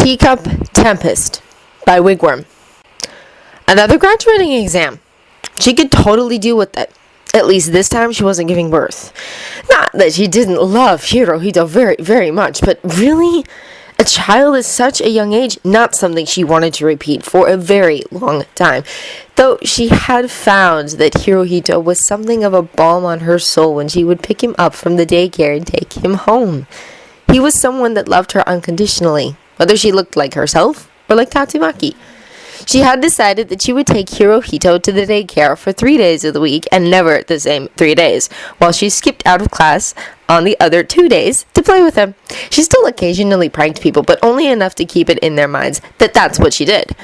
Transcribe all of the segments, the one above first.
Teacup, Tempest by Wigworm. Another graduating exam. She could totally deal with it. At least this time she wasn't giving birth. Not that she didn't love Hirohito very, very much, but really, a child at such a young age, not something she wanted to repeat for a very long time. Though she had found that Hirohito was something of a balm on her soul when she would pick him up from the daycare and take him home. He was someone that loved her unconditionally, whether she looked like herself or like Tatsumaki. She had decided that she would take Hirohito to the daycare for 3 days of the week and never the same 3 days, while she skipped out of class on the other 2 days to play with him. She still occasionally pranked people, but only enough to keep it in their minds that that's what she did.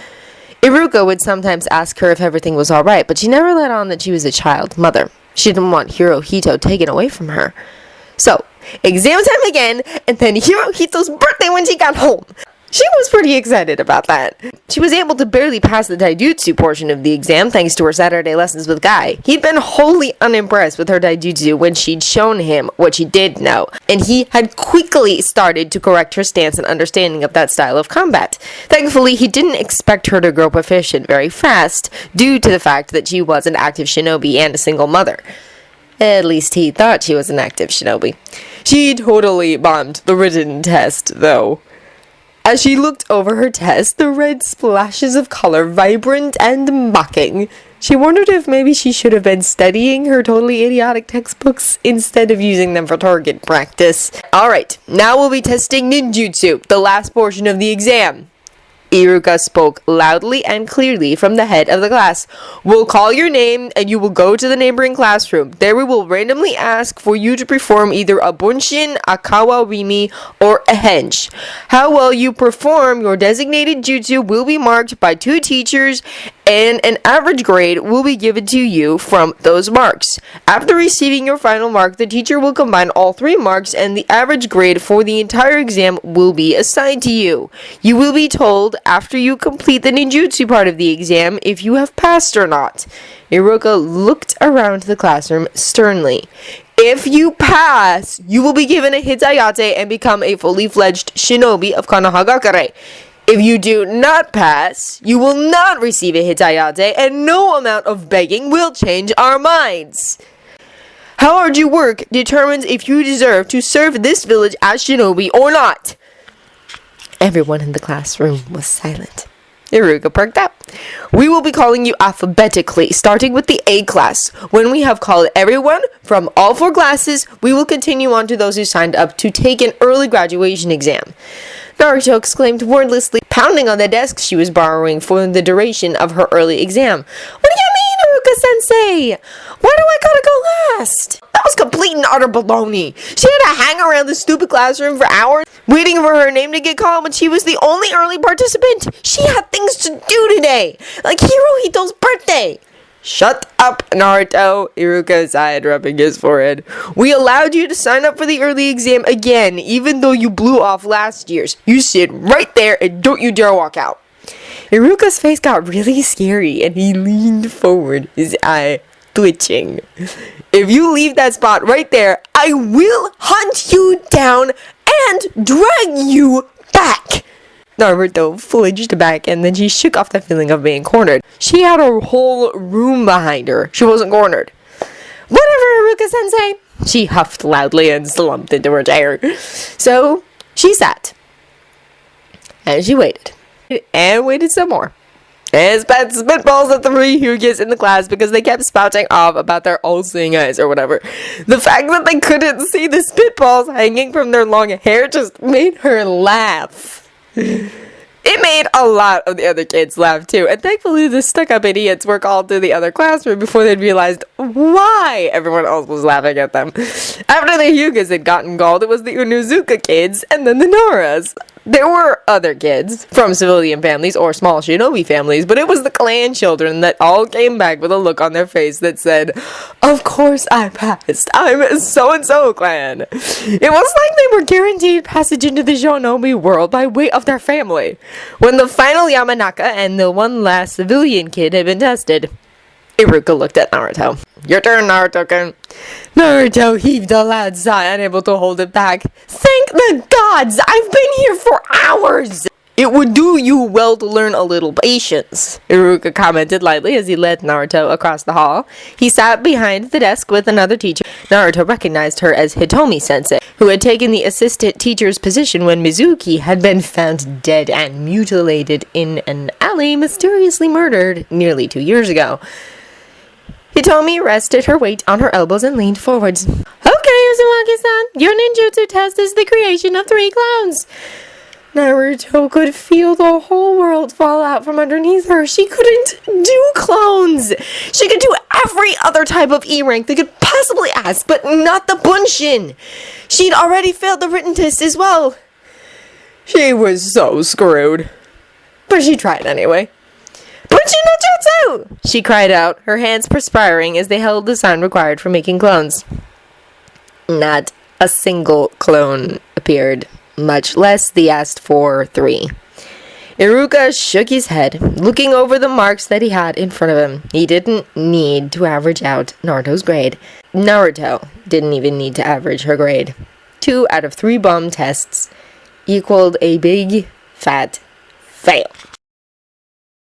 Iruka would sometimes ask her if everything was alright, but she never let on that she was a child mother. She didn't want Hirohito taken away from her. So, exam time again, and then Hirohito's birthday when she got home. She was pretty excited about that. She was able to barely pass the taijutsu portion of the exam thanks to her Saturday lessons with Guy. He'd been wholly unimpressed with her taijutsu when she'd shown him what she did know, and he had quickly started to correct her stance and understanding of that style of combat. Thankfully, he didn't expect her to grow proficient very fast, due to the fact that she was an active shinobi and a single mother. At least he thought she was an active shinobi. She totally bombed the written test, though. As she looked over her test, the red splashes of color vibrant and mocking, she wondered if maybe she should have been studying her totally idiotic textbooks instead of using them for target practice. Alright, now we'll be testing ninjutsu, the last portion of the exam. Iruka spoke loudly and clearly from the head of the class. We'll call your name and you will go to the neighboring classroom. There we will randomly ask for you to perform either a bunshin, a kawarimi, or a hench. How well you perform your designated jutsu will be marked by 2 teachers, and an average grade will be given to you from those marks. After receiving your final mark, the teacher will combine all 3 marks and the average grade for the entire exam will be assigned to you. You will be told after you complete the ninjutsu part of the exam if you have passed or not. Iruka looked around the classroom sternly. If you pass, you will be given a hitayate and become a fully fledged shinobi of Konohagakure. If you do not pass, you will not receive a hitayate, and no amount of begging will change our minds. How hard you work determines if you deserve to serve this village as shinobi or not. Everyone in the classroom was silent. Iruka perked up. We will be calling you alphabetically, starting with the A class. When we have called everyone from all 4 classes, we will continue on to those who signed up to take an early graduation exam. Naruto exclaimed wordlessly, pounding on the desk she was borrowing for the duration of her early exam. What do you mean, Iruka-sensei? Why do I gotta go last? That was complete and utter baloney. She had to hang around the stupid classroom for hours, waiting for her name to get called when she was the only early participant. She had things to do today, like Hirohito's birthday. Shut up, Naruto, Iruka sighed, rubbing his forehead. We allowed you to sign up for the early exam again, even though you blew off last year's. You sit right there and don't you dare walk out. Iruka's face got really scary and he leaned forward, his eye twitching. If you leave that spot right there, I will hunt you down and drag you back. Naruto flinched back and then she shook off the feeling of being cornered. She had a whole room behind her. She wasn't cornered. Whatever, Iruka-sensei. She huffed loudly and slumped into her chair. So, she sat. And she waited. And waited some more. And spat spitballs at the 3 Hyugas in the class because they kept spouting off about their all-seeing eyes or whatever. The fact that they couldn't see the spitballs hanging from their long hair just made her laugh. It made a lot of the other kids laugh too, and thankfully the stuck-up idiots were called to the other classroom before they'd realized why everyone else was laughing at them. After the Hyugas had gotten called, it was the Unuzuka kids and then the Noras. There were other kids from civilian families or small shinobi families, but it was the clan children that all came back with a look on their face that said, of course I passed. I'm so-and-so clan. It was like they were guaranteed passage into the shinobi world by way of their family. When the final Yamanaka and the one last civilian kid had been tested, Iruka looked at Naruto. Your turn, Naruto-kun. Naruto heaved a loud sigh, unable to hold it back. Thank the gods! I've been here for hours! It would do you well to learn a little patience, Iruka commented lightly as he led Naruto across the hall. He sat behind the desk with another teacher. Naruto recognized her as Hitomi-sensei, who had taken the assistant teacher's position when Mizuki had been found dead and mutilated in an alley, mysteriously murdered nearly 2 years ago. Hitomi rested her weight on her elbows and leaned forwards. Okay, Uzumaki-san, your ninjutsu test is the creation of 3 clones. Naruto could feel the whole world fall out from underneath her. She couldn't do clones. She could do every other type of E rank they could possibly ask, but not the Bunshin. She'd already failed the written test as well. She was so screwed. But she tried anyway. Bunshin no jutsu! She cried out, her hands perspiring as they held the sign required for making clones. Not a single clone appeared, much less the asked for 3. Iruka shook his head, looking over the marks that he had in front of him. He didn't need to average out Naruto's grade. Naruto didn't even need to average her grade. 2 out of 3 bomb tests equaled a big, fat fail.